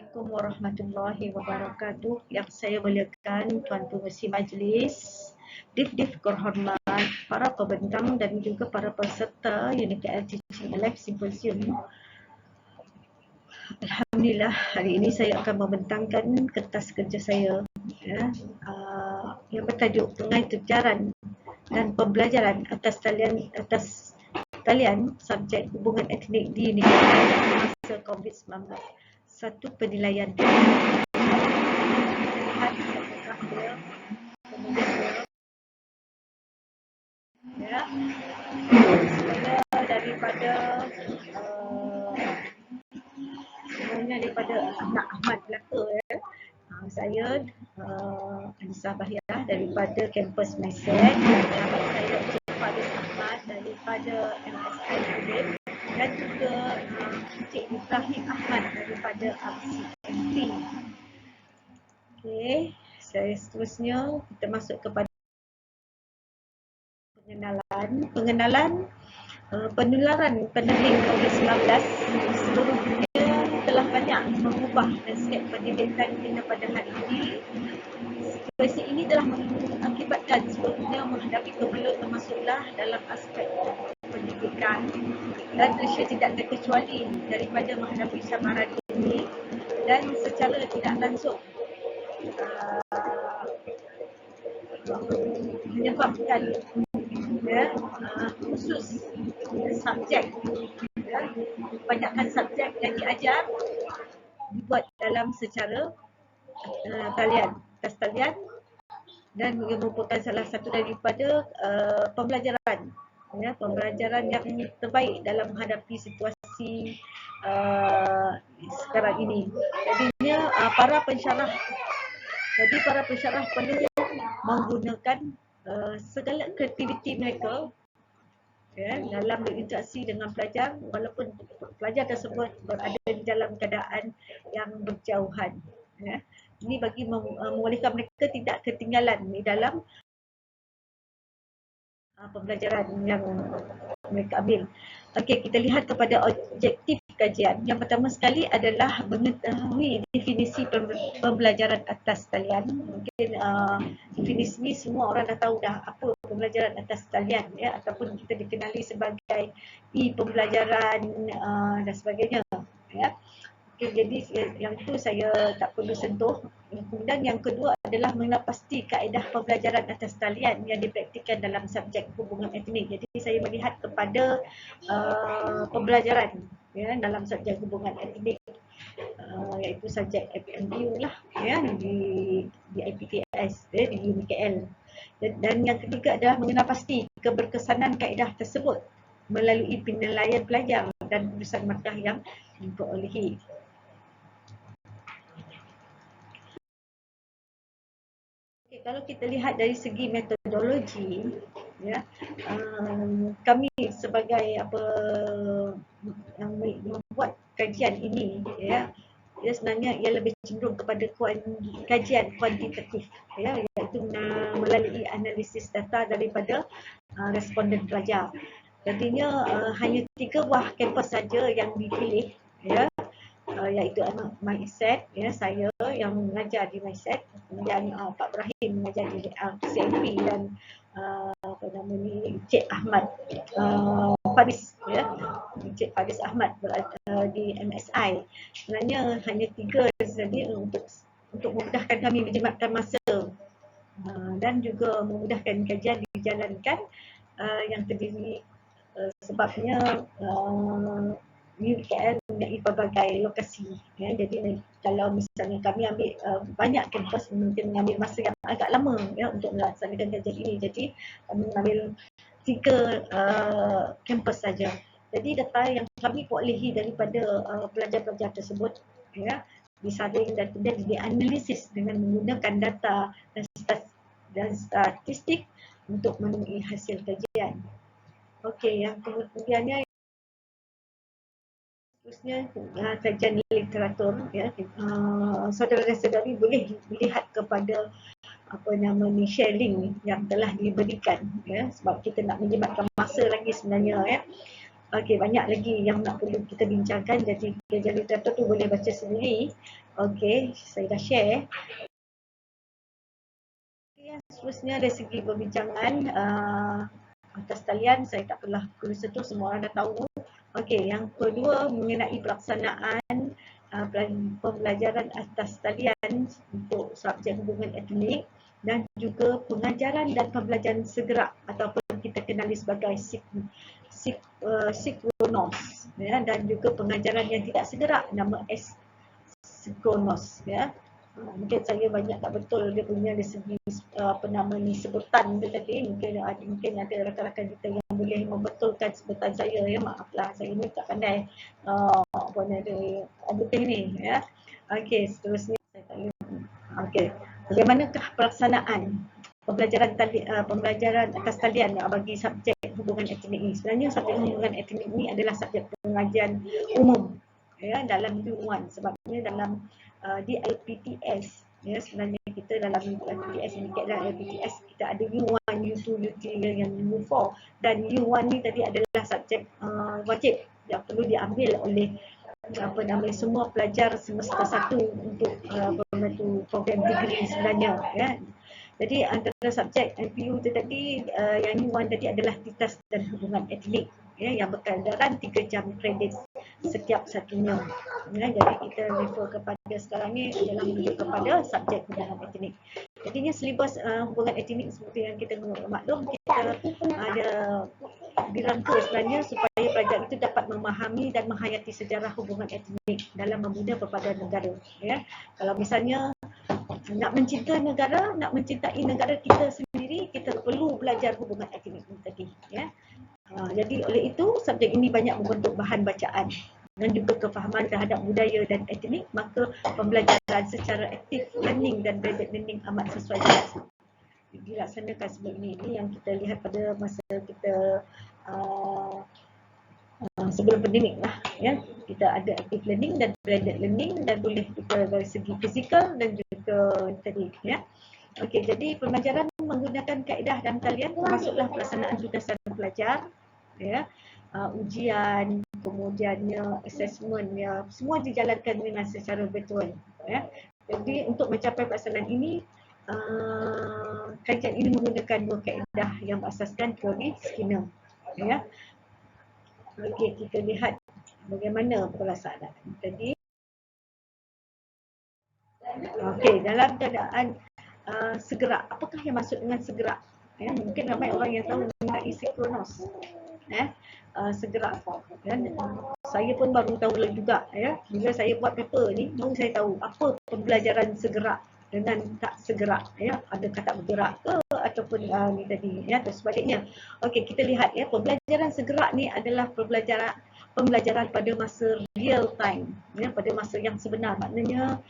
Assalamualaikum warahmatullahi wabarakatuh. Yang saya muliakan Tuan Pengerusi Majlis, Div-Div Kehormat, para pembentang dan juga para peserta UniKL Teaching Live Symposium. Alhamdulillah, hari ini saya akan membentangkan kertas kerja saya yang bertajuk Pengai Tujaran dan Pembelajaran atas talian subjek hubungan etnik di UniKL masa COVID-19. Satu penilaian. Ya, semuanya daripada anak Ahmad Melaka saya Anissa Bahiah daripada kampus MySet, sahabat saya Encik Faris Ahmad daripada MSI Kulim dan juga Encik Ibrahim Ahmad daripada RCMP. Okey, saya seterusnya kita masuk kepada pengenalan penularan pandemik COVID-19 di seluruh dunia telah banyak mengubah landscape pendidikan kita pada hari ini. Situasi ini telah mengakibatkan seluruhnya menghadapi kemelut termasuklah dalam aspek pendidikan dan Malaysia tidak terkecuali daripada menghadapi samaran ini dan secara tidak langsung menyebabkan khusus subjek kebanyakan subjek yang diajar dibuat dalam secara talian dan merupakan salah satu daripada pembelajaran yang terbaik dalam menghadapi situasi sekarang ini. Jadinya para pensyarah perlu menggunakan segala kreativiti mereka dalam berinteraksi dengan pelajar walaupun pelajar tersebut berada di dalam keadaan yang berjauhan. Ini bagi membolehkan mereka tidak ketinggalan di dalam pembelajaran yang mereka ambil. Okey, kita lihat kepada objektif kajian. Yang pertama sekali adalah mengetahui definisi pembelajaran atas talian. Mungkin definisi ini semua orang dah tahu dah apa pembelajaran atas talian ataupun kita dikenali sebagai e-pembelajaran dan sebagainya Okey, jadi yang itu saya tak perlu sentuh. Kemudian yang kedua adalah mengenal pasti kaedah pembelajaran atas talian yang dipraktikkan dalam subjek hubungan etnik. Jadi saya melihat kepada pembelajaran dalam subjek hubungan etnik iaitu subjek FMU lah di IPTS di UniKL. Dan yang ketiga adalah mengenal pasti keberkesanan kaedah tersebut melalui penilaian pelajar dan lulusan markah yang diperolehi. Okay, kalau kita lihat dari segi metodologi, kami sebagai yang membuat kajian ini, dia sebenarnya ia lebih cenderung kepada kajian kuantitatif, iaitu melalui analisis data daripada responden pelajar. Jadinya hanya 3 buah kampus saja yang dipilih, iaitu MySet, saya yang mengajar di MySet, kemudian Pak Ibrahim mengajar di CMP dan Encik Ahmad Faris, Encik Faris Ahmad di MSI. Sebenarnya hanya 3 saja untuk memudahkan kami menjimatkan masa dan juga memudahkan kajian dijalankan yang terdiri sebabnya UniKL mempunyai pelbagai lokasi. Jadi kalau misalnya kami ambil banyak kampus, mungkin mengambil masa yang agak lama untuk melaksanakan kajian ini. Jadi kami mengambil 3 kampus saja. Jadi data yang kami perolehi daripada pelajar-pelajar tersebut disaring dan kemudian dianalisis dengan menggunakan data dan statistik untuk menemui hasil kajian. Okey, yang kemudiannya seterusnya kajian literatur. Saudara dan saudari boleh melihat kepada share link yang telah diberikan sebab kita nak menjimatkan masa lagi sebenarnya Okey, banyak lagi yang nak perlu kita bincangkan, jadi literatur tu boleh baca sendiri. Okey, saya dah share. Yang seterusnya dari segi perbincangan atas talian, saya tak perlu sentuh, semua orang dah tahu. Okey, yang kedua mengenai pelaksanaan pembelajaran atas talian untuk subjek hubungan etnik dan juga pengajaran dan pembelajaran segerak ataupun kita kenali sebagai sinkronos, ya, dan juga pengajaran yang tidak segerak, nama sinkronos, ya. Mungkin saya banyak tak betul dia punya dari segi apa nama ni sebutan dia tadi, mungkin ada rakan-rakan kita yang boleh membetulkan sebutan saya, ya. Maaflah, saya ni tak pandai apa ada ni, ya. Okey, seterusnya saya tak okey, bagaimanakah pelaksanaan pembelajaran atas talian bagi subjek hubungan etnik ini? Sebenarnya subjek hubungan etnik ini adalah subjek pengajian umum, ya, dalam U1, sebabnya dalam di LPTS, ya, sebenarnya kita dalam LPTS ini, dalam LPTS kita ada U1, U2, U3 yang U4, dan U1 ni tadi adalah subjek wajib yang perlu diambil oleh apa namanya semua pelajar semester 1 untuk membantu program degree sebenarnya, ya. Jadi antara subjek MPU tu tadi yang U1 tadi adalah titas dan hubungan etnik, ya, yang berkadaran 3 jam kredit setiap satunya, ya. Jadi kita refer kepada sekarang ni adalah menuju kepada subjek hubungan etnik. Jadinya silibus hubungan etnik seperti yang kita maklum, kita ada dirangka sebenarnya supaya pelajar itu dapat memahami dan menghayati sejarah hubungan etnik dalam membina pelbagai negara, ya. Kalau misalnya nak mencintai negara, nak mencintai negara kita sendiri, kita perlu belajar hubungan etnik ini tadi, ya. Jadi oleh itu subjek ini banyak membentuk bahan bacaan dan juga kefahaman terhadap budaya dan etnik, maka pembelajaran secara aktif learning dan blended learning amat sesuai dilaksanakan sebelum ini. Ini yang kita lihat pada masa kita sebelum pandemik lah, ya. Kita ada active learning dan blended learning, dan boleh kita dari segi fizikal dan juga tadi, ya. Okey, jadi pembelajaran menggunakan kaedah dan talian termasuklah pelaksanaan tugasan pelajar, ya, ujian, kemudiannya assessment, ya, semua dijalankan dengan secara virtual, ya. Jadi untuk mencapai pelaksanaan ini kajian ini menggunakan dua kaedah yang berasaskan teori Skinner, ya. Okey, kita lihat bagaimana pelaksanaan tadi. Okey, dalam keadaan segerak, apakah yang maksud dengan segerak? Ya, mungkin ramai orang yang tahu mengenai sinkronos, segerak. Dan saya pun baru tahu juga, ya, bila saya buat paper ni baru saya tahu apa pembelajaran segerak dengan tak segerak, ya. Adakah tak bergerak ke ataupun ni tadi, ya, atau sebaliknya. Okey, kita lihat, ya, pembelajaran segerak ni adalah pembelajaran pada masa real time, ya, pada masa yang sebenar. Maknanya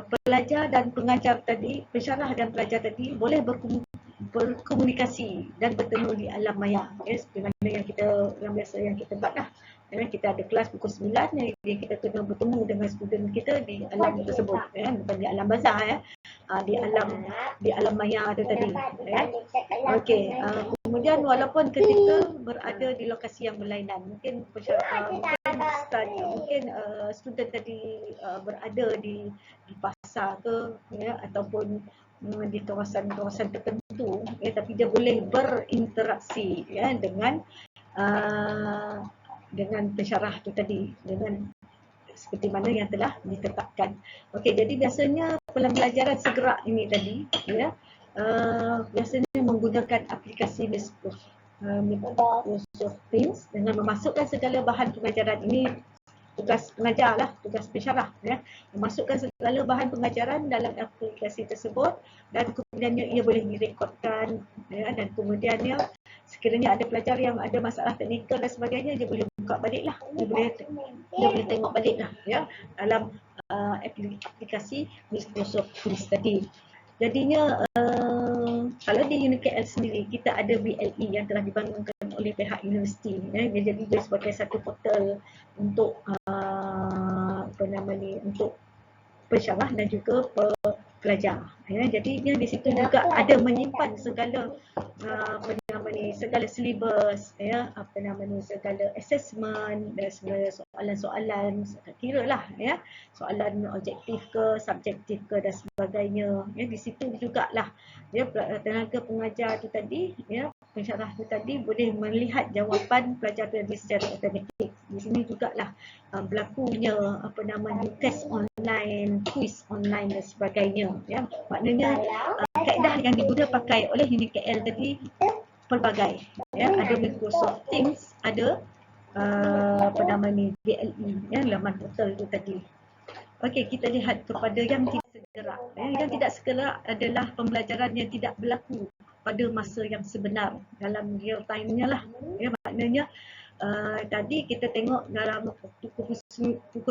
pelajar dan pengajar tadi, pensyarah dan pelajar tadi boleh berkomunikasi dan bertemu di alam maya, ya, seperti mana yang biasa yang kita buat lah. Ya, kita ada kelas pukul 9, jadi kita kena bertemu dengan student kita di alam tersebut, ya, bukan di alam bazar, ya. Di alam maya tu tadi, ya. Okey, kemudian walaupun ketika berada di lokasi yang berlainan, mungkin student tadi berada di pasar ke, ya, ataupun di kawasan-kawasan tertentu, ya, tapi dia boleh berinteraksi, ya, dengan pensyarah tu tadi, dengan seperti mana yang telah ditetapkan. Okey, jadi biasanya pembelajaran segerak ini tadi, ya, biasanya menggunakan aplikasi Microsoft Teams dengan memasukkan segala bahan pengajaran. Ini tugas pengajar lah, tugas pensyarah, ya, memasukkan segala bahan pengajaran dalam aplikasi tersebut, dan kemudiannya ia boleh direkodkan, ya, dan kemudiannya sekiranya ada pelajar yang ada masalah teknikal dan sebagainya, dia boleh buka balik lah, dia boleh tengok balik lah, ya, dalam aplikasi Microsoft Teams tadi. Jadinya kalau di UniKL sendiri, kita ada BLE yang telah dibangunkan oleh pihak universiti, ya. Dia jadi sebagai satu portal untuk untuk pensyarah dan juga pelajar, ya. Jadinya di situ juga ada menyimpan segala ni, segala silibus, ya, apa nama ni, segala assessment dan segala soalan-soalan, kira lah, ya, soalan objektif ke, subjektif ke dan sebagainya. Ya, di situ jugalah, ya, tenaga pengajar tu tadi, ya, pensyarah tu tadi boleh melihat jawapan pelajar tadi secara automatik. Di sini jugalah berlakunya apa nama ni, test online, quiz online dan sebagainya. Ya, maknanya kaedah yang digunakan pakai oleh UniKL tadi pelbagai. Ya, ada Microsoft Teams, ada apa nama ni, BLE, ya, laman portal itu tadi. Okey, kita lihat kepada yang tidak segera. Yang tidak segera adalah pembelajaran yang tidak berlaku pada masa yang sebenar, dalam real time-nya lah. Ya, maknanya tadi kita tengok dalam pukul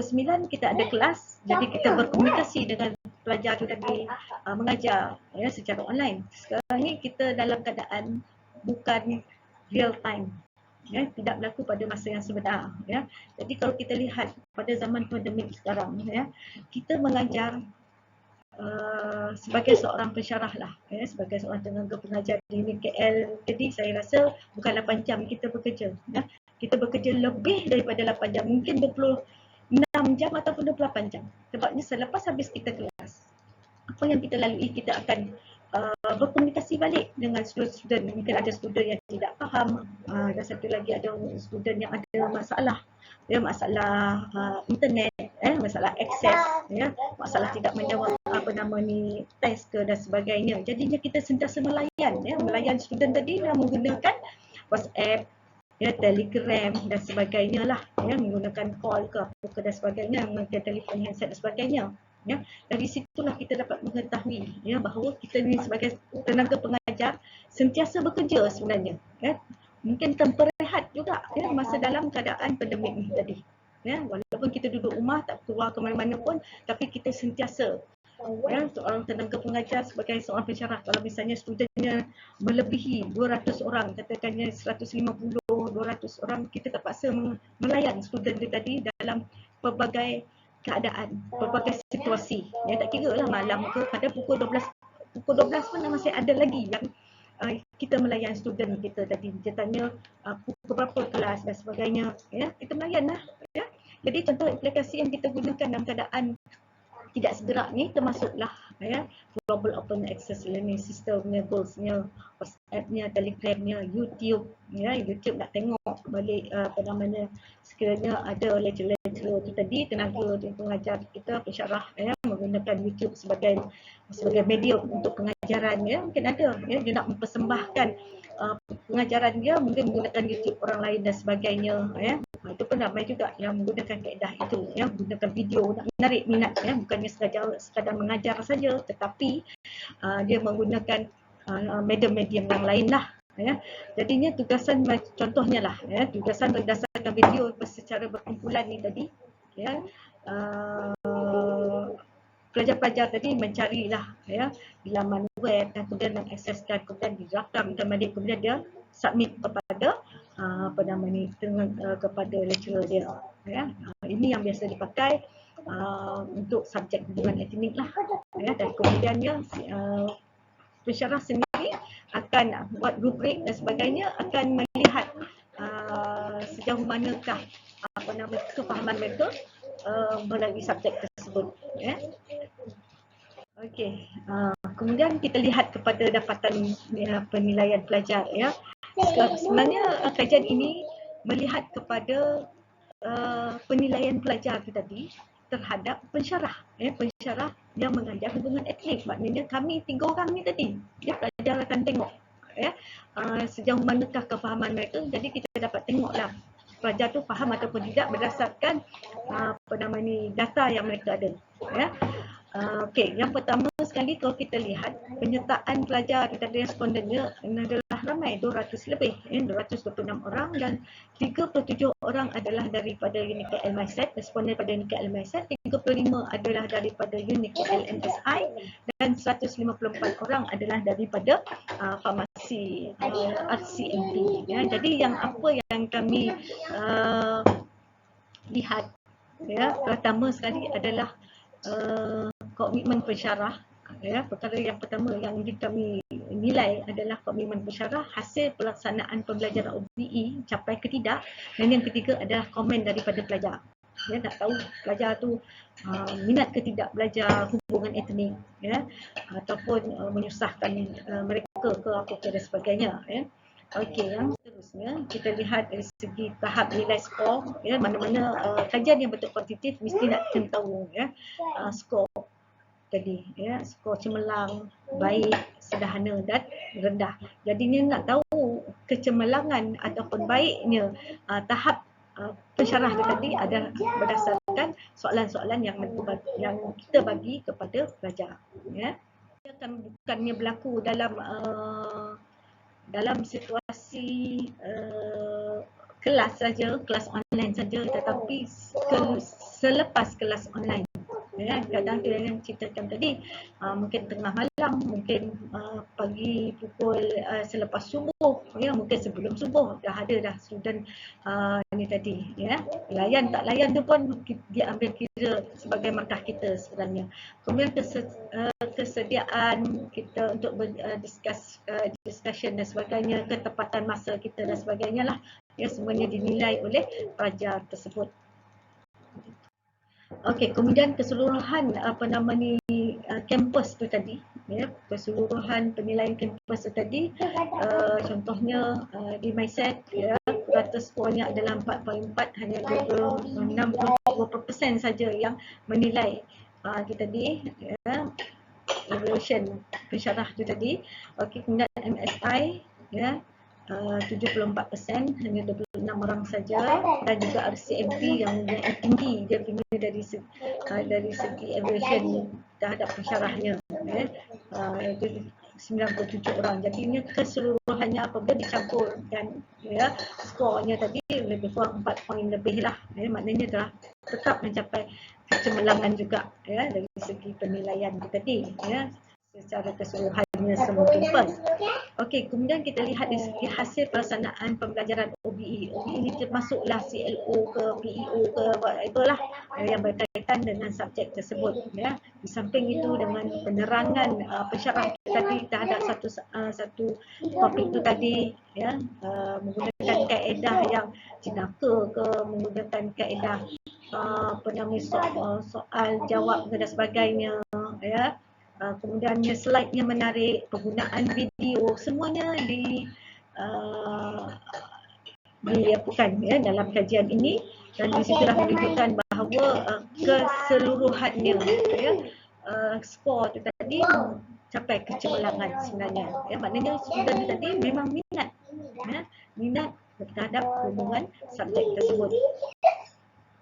9 kita ada kelas, jadi kita berkomunikasi dengan pelajar tu tadi, mengajar, ya, secara online. Sekarang ni kita dalam keadaan bukan real time, ya, tidak berlaku pada masa yang sebenar, ya. Jadi kalau kita lihat pada zaman pandemik sekarang, ya, kita mengajar sebagai seorang pensyarah lah, ya, sebagai seorang tenaga pengajar di UniKL. Jadi saya rasa bukan 8 jam kita bekerja, ya. Kita bekerja lebih daripada 8 jam, mungkin 26 jam ataupun 28 jam. Sebabnya selepas habis kita kelas, apa yang kita lalui, kita akan berkomunikasi balik dengan student. Mungkin ada student yang tidak faham, dan satu lagi ada student yang ada masalah, ya, masalah internet, masalah akses, ya, masalah tidak menjawab apa nama ni, test ke dan sebagainya. Jadinya kita sentiasa melayan, ya, melayan student tadi dengan menggunakan WhatsApp, ya, Telegram dan sebagainya lah, ya, menggunakan call ke apa ke dan sebagainya, menggunakan telefon handset dan sebagainya. Ya, dari situlah kita dapat mengetahui, ya, bahawa kita ni sebagai tenaga pengajar sentiasa bekerja sebenarnya, ya. Mungkin tanpa rehat juga, ya, masa dalam keadaan pandemik ni tadi, ya, walaupun kita duduk rumah tak keluar ke mana-mana pun, tapi kita sentiasa, ya, seorang tenaga pengajar sebagai seorang pensyarah, kalau misalnya studentnya melebihi 200 orang, katakannya 150, 200 orang, kita terpaksa melayan student dia tadi dalam pelbagai keadaan, pelbagai situasi, ya, tak kira lah malam ke, pada pukul 12 pun masih ada lagi yang kita melayan student kita tadi. Dia tanya pukul berapa kelas dan sebagainya, ya, kita melayan lah, ya. Jadi contoh aplikasi yang kita gunakan dalam keadaan tidak segera ni termasuklah, ya, Global Open Access Learning System-nya, Goals-nya, WhatsApp-nya, Telegram-nya, YouTube, ya, YouTube nak tengok balik apa namanya, sekiranya ada lecturer tu tadi, tenaga pengajar kita, pensyarah, ya, menggunakan YouTube sebagai medium untuk pengajaran, ya, mungkin ada, ya, dia nak mempersembahkan pengajaran dia mungkin menggunakan YouTube orang lain dan sebagainya, ya. Itu pun ramai juga yang menggunakan kaedah itu, ya, menggunakan video nak menarik minat, ya, bukannya sekadar mengajar saja, tetapi dia menggunakan medium-medium yang lain lah, ya. Jadinya tugasan contohnya lah, ya, tugasan berdasarkan video secara berkumpulan ni tadi, ya, pelajar-pelajar tadi mencarilah, ya, di laman web dan kemudian mengakseskan, kemudian dirakamkan balik, kemudian dia submit kepada apa nama ni, kepada lecturer dia, ya. Ini yang biasa dipakai untuk subjek hubungan akademik lah, ya, dan kemudian dia pensyarah sendiri akan buat rubrik dan sebagainya, akan melihat sejauh manakah apa nama kefahaman mereka melalui subjek tersebut, ya. Okey, kemudian kita lihat kepada dapatan penilaian pelajar, ya. Sebenarnya kajian ini melihat kepada penilaian pelajar itu tadi terhadap pensyarah, ya, pensyarah yang mengajar hubungan etnik. Maknanya kami 3 orang ni tadi, ya, pelajar akan tengok, ya, sejauh manakah kefahaman mereka. Jadi kita dapat tengoklah pelajar tu faham ataupun tidak berdasarkan apa nama ni, data yang mereka ada, ya. Okey, yang pertama sekali kalau kita lihat penyertaan pelajar dan respondennya adalah ramai, 200 lebih, 226 orang, dan 37 orang adalah daripada UniKL MySet, responden pada UniKL MySet, 35 adalah daripada UniKL MSI, dan 154 orang adalah daripada farmasi RCMP, ya. Jadi yang apa yang kami lihat, ya, pertama sekali adalah komitmen pensyarah Ya, perkara yang pertama yang kami nilai adalah komitmen pensyarah, hasil pelaksanaan pembelajaran OBE capai ke tidak, dan yang ketiga adalah komen daripada pelajar. Dia nak tahu pelajar tu minat ke tidak belajar hubungan etnik, ya, ataupun menyusahkan mereka ke apa ke dan sebagainya, ya. Okey, yang seterusnya kita lihat dari segi tahap nilai skor, ya, mana-mana kajian yang betul kuantitatif mesti nak kena tahu, ya, skor tadi, ya, skor cemerlang, baik, sederhana dan rendah. Jadinya nak tahu kecemerlangan ataupun baiknya tahap pensyarah tadi ada berdasarkan soalan-soalan yang kita bagi kepada pelajar, ya. Ia akan bukannya berlaku dalam situasi kelas saja, kelas online saja, tetapi selepas kelas online. Ya, kadang tu yang ceritakan tadi, mungkin tengah malam, mungkin pagi pukul selepas subuh, ya, mungkin sebelum subuh dah ada dah student ni tadi, ya. Layan tak layan tu pun dia ambil kira sebagai markah kita sebenarnya. Kemudian kesediaan kita untuk discussion dan sebagainya, ketepatan masa kita dan sebagainya lah, ya, semuanya dinilai oleh pelajar tersebut. Okey, kemudian keseluruhan kampus tu tadi, ya, keseluruhan penilaian kampus tu tadi, contohnya di MySet, ya, rata skornya adalah 4.4, hanya 62% saja yang menilai tu tadi, ya, evaluation pensyarah tu tadi. Okey, kemudian MSI, ya, 74%, hanya 26 orang saja, dan juga RCMP yang tinggi dia punya dari segi evaluation terhadap pensyarahnya, ya, itu 97 orang. Jadinya keseluruhannya apabila dicampurkan, ya, skornya tadi lebih kurang 4 poin lebih lah, ya, maknanya dah tetap mencapai kecemerlangan juga, ya, dari segi penilaian itu tadi, ya, secara keseluruhannya semua kampus. Okey, kemudian kita lihat dari segi hasil pelaksanaan pembelajaran OBE. OBE ini termasuklah CLO ke PEO ke whatever lah yang berkaitan dengan subjek tersebut, ya. Di samping itu dengan penerangan pensyarah tadi terhadap satu topik itu tadi, ya, menggunakan kaedah yang jenaka ke, menggunakan kaedah soal jawab dan sebagainya, ya. Kemudiannya slide-nya menarik, penggunaan video, semuanya dilakukan, ya, dalam kajian ini, dan di situlah menunjukkan bahawa keseluruhannya, ya, skor itu tadi capai kecemerlangan sebenarnya, ya, maknanya student tadi memang minat, ya, minat terhadap hubungan subjek tersebut.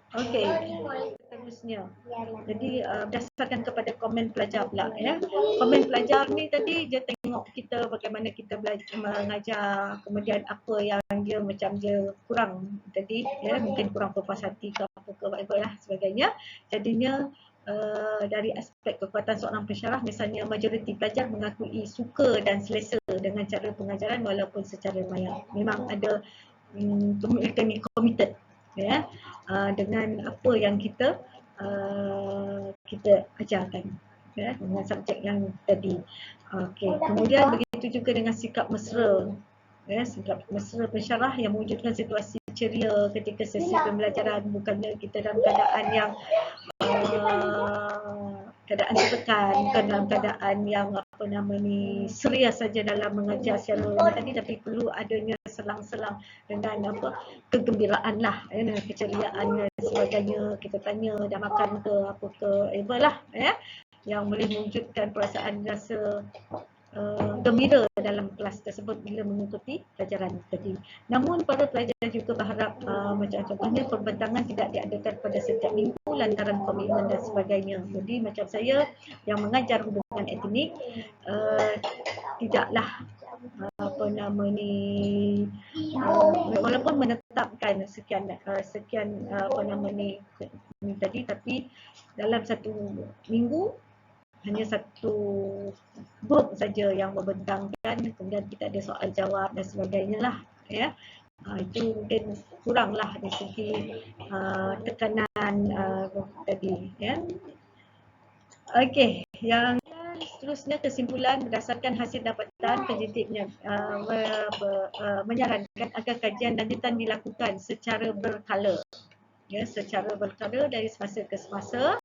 Okey, seterusnya. Jadi berdasarkan kepada komen pelajar pula, ya. Komen pelajar ni tadi dia tengok kita bagaimana kita belajar mengajar, kemudian apa yang dia kurang tadi, ya, mungkin kurang puas hati ke apa ke whatever lah sebagainya. Jadinya dari aspek kekuatan seorang pensyarah, misalnya majoriti pelajar mengakui suka dan selesa dengan cara pengajaran walaupun secara maya. Memang ada mereka ni committed, ya, dengan apa yang kita ajarkan, ya, dengan subjek yang tadi. Okey, kemudian begitu juga dengan sikap mesra, ya, sikap mesra pensyarah yang mewujudkan situasi ceria ketika sesi pembelajaran, bukannya kita dalam keadaan yang keadaan tertekan, bukan dalam keadaan yang serius saja dalam mengajar secara tadi, tapi perlu adanya selang-selang dengan kegembiraan lah, ya, dengan keceriaan dan sebagainya. Kita tanya dah makan ke apa ke, lah, ya, yang boleh mewujudkan perasaan rasa gembira dalam kelas tersebut bila mengikuti pelajaran tadi. Namun para pelajar juga berharap macam contohnya pembentangan tidak diadakan pada setiap minggu lantaran komitmen dan sebagainya. Jadi macam saya yang mengajar hubungan etnik, tidaklah walaupun menetapkan sekian tadi, tapi dalam satu minggu hanya satu grup saja yang membentangkan, kemudian kita ada soal jawab dan sebagainya lah, ya. Itu mungkin kuranglah dari segi tekanan tadi, ya. Okey, yang seterusnya kesimpulan berdasarkan hasil dapatan penyidiknya menyarankan agar kajian lanjutan dilakukan secara berkala, ya, secara berkala dari semasa ke semasa,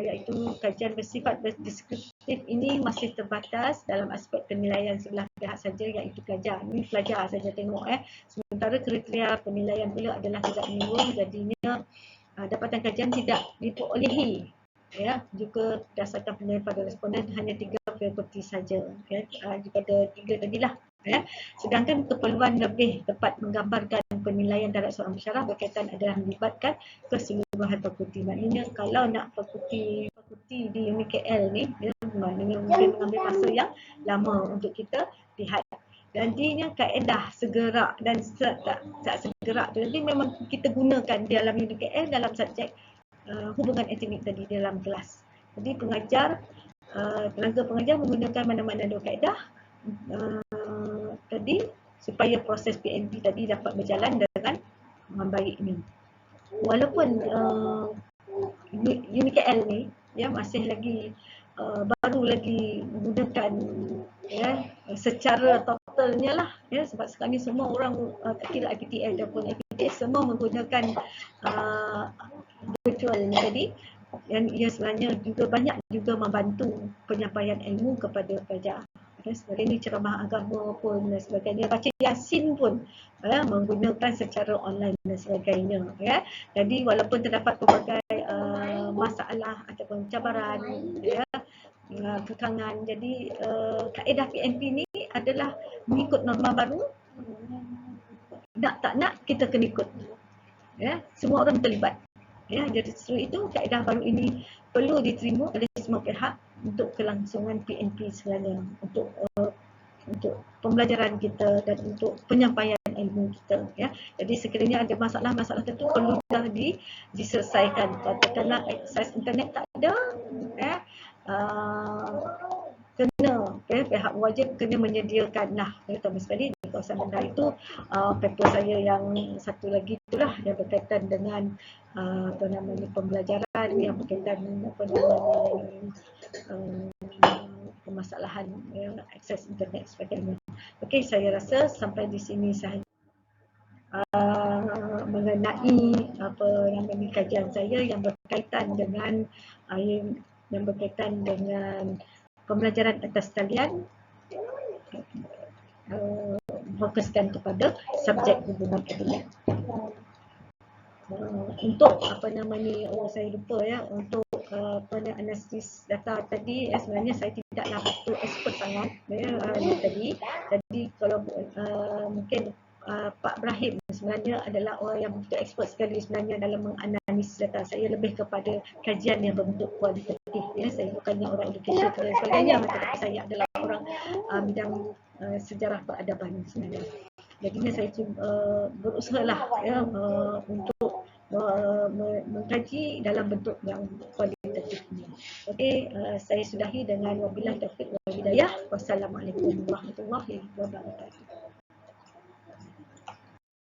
iaitu kajian bersifat deskriptif ini masih terbatas dalam aspek penilaian sebelah pihak saja, iaitu pelajar. Ini pelajar saja tengok, sementara kriteria penilaian pula adalah tidak menyeluruh, jadinya dapatan kajian tidak diperolehi, ya, juga berdasarkan penilaian pada responden hanya 3 fakulti saja, ya, daripada 3 tadilah, ya. Sedangkan keperluan lebih tepat menggambarkan penilaian terhadap seorang pensyarah berkaitan adalah melibatkan keseluruhan fakulti. Maknanya kalau nak fakulti di UniKL ni, dia maknanya mungkin mengambil masa yang lama untuk kita lihat. Janjinya kaedah segerak dan tak segerak tu nanti memang kita gunakan di dalam UniKL dalam subjek hubungan akademik tadi dalam kelas. Jadi pengajar, tenaga pengajar menggunakan mana-mana dua kaedah tadi supaya proses PNP tadi dapat berjalan dengan baik ni. Walaupun UniKL ni, ya, masih lagi baru lagi menggunakan, ya, secara totalnya lah, ya, sebab sekarang ni semua orang tak kira IPTL ataupun IPTS semua menggunakan virtual ni tadi, dan ia sebenarnya juga banyak juga membantu penyampaian ilmu kepada pelajar. Sebagainya ceramah agama pun dan sebagainya, baca Yasin pun menggunakan secara online dan sebagainya, ya. Jadi walaupun terdapat pelbagai masalah ataupun cabaran, ya, kekangan, jadi kaedah PNP ni adalah mengikut norma baru, nak tak nak kita kena ikut, ya, semua orang terlibat, ya. Jadi setelah itu kaedah baru ini perlu diterima oleh semua pihak untuk kelangsungan PNP sebenarnya, untuk pembelajaran kita dan untuk penyampaian ilmu kita, ya. Jadi sekiranya ada masalah-masalah tertentu perlu dah diselesaikan. Katakanlah akses internet tak ada, ya, kena, pihak wajib kena menyediakanlah, terutama sekali di kawasan bandar itu. Paper saya yang satu lagi itulah yang berkaitan dengan pembelajaran yang berkaitan permasalahan, ya, akses internet sebagainya. Okey, saya rasa sampai di sini sahaja mengenai kajian saya yang berkaitan dengan pembelajaran atas talian, fokuskan kepada subjek hubungan akademik. Untuk saya lupa, ya, untuk analisis data tadi, sebenarnya saya tidaklah betul expert sangat, ya, tadi. Jadi kalau mungkin Pak Ibrahim sebenarnya adalah orang yang betul expert sekali sebenarnya dalam menganalisis data. Saya lebih kepada kajian yang berbentuk kualitatif, ya. Saya bukannya orang education dan sebagainya, tetapi saya adalah orang bidang sejarah peradaban sebenarnya. Jadi saya berusahalah, ya, untuk mengkaji dalam bentuk yang kualitatif ini. Okey, saya sudahi dengan wabillahi taufiq wal hidayah. Wassalamualaikum warahmatullahi wabarakatuh.